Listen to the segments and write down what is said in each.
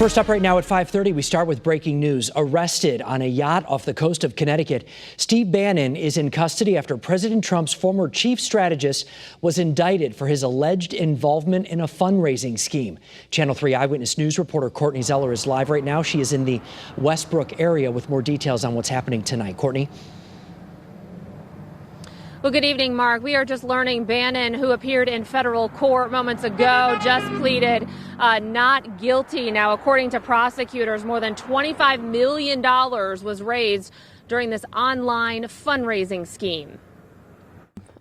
First up right now at 5:30, we start with breaking news. Arrested on a yacht off the coast of Connecticut, Steve Bannon is in custody after President Trump's former chief strategist was indicted for his alleged involvement in a fundraising scheme. Channel 3 Eyewitness News reporter Courtney Zeller is live right now. She is in the Westbrook area with more details on what's happening tonight. Courtney? Well, good evening, Mark. We are just learning Bannon, who appeared in federal court moments ago, just pleaded not guilty. Now, according to prosecutors, more than $25 million was raised during this online fundraising scheme.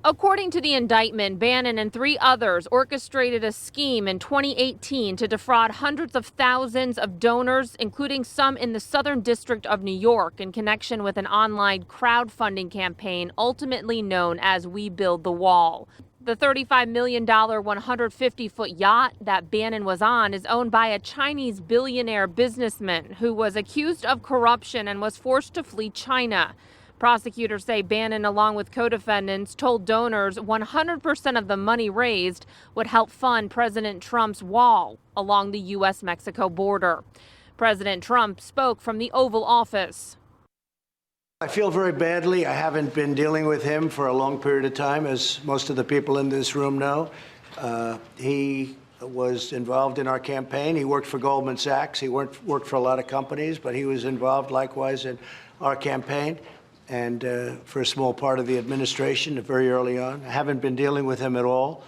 According to the indictment, Bannon and 3 others orchestrated a scheme in 2018 to defraud hundreds of thousands of donors, including some in the Southern District of New York, in connection with an online crowdfunding campaign ultimately known as We Build the Wall. The $35 million 150-foot yacht that Bannon was on is owned by a Chinese billionaire businessman who was accused of corruption and was forced to flee China. Prosecutors say Bannon, along with co-defendants, told donors 100% of the money raised would help fund President Trump's wall along the U.S.-Mexico border. President Trump spoke from the Oval Office. I feel very badly. I haven't been dealing with him for a long period of time, as most of the people in this room know. He was involved in our campaign. He worked for Goldman Sachs. He worked for a lot of companies, but he was involved likewise in our campaign and for a small part of the administration very early on. I haven't been dealing with him at all.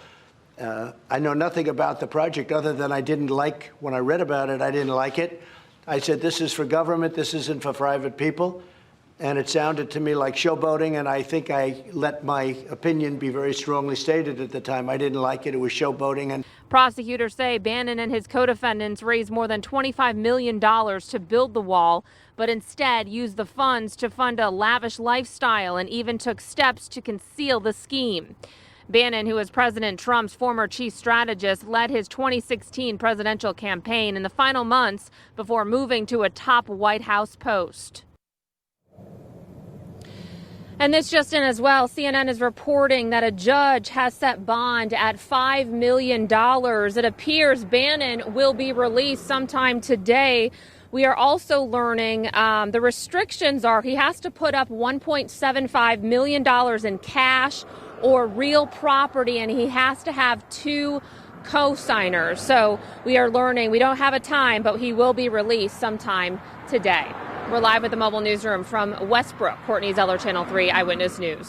I know nothing about the project other than I didn't like, when I read about it, I didn't like it. I said, this is for government, this isn't for private people. And it sounded to me like showboating, and I think I let my opinion be very strongly stated at the time. I didn't like it. It was showboating. And prosecutors say Bannon and his co-defendants raised more than $25 million to build the wall, but instead used the funds to fund a lavish lifestyle and even took steps to conceal the scheme. Bannon, who is President Trump's former chief strategist, led his 2016 presidential campaign in the final months before moving to a top White House post. And this just in as well, CNN is reporting that a judge has set bond at $5 million. It appears Bannon will be released sometime today. We are also learning the restrictions are he has to put up $1.75 million in cash or real property, and he has to have 2 co-signers. So we are learning, we don't have a time, but he will be released sometime today. We're live at the mobile newsroom from Westbrook. Courtney Zeller, Channel 3 Eyewitness News.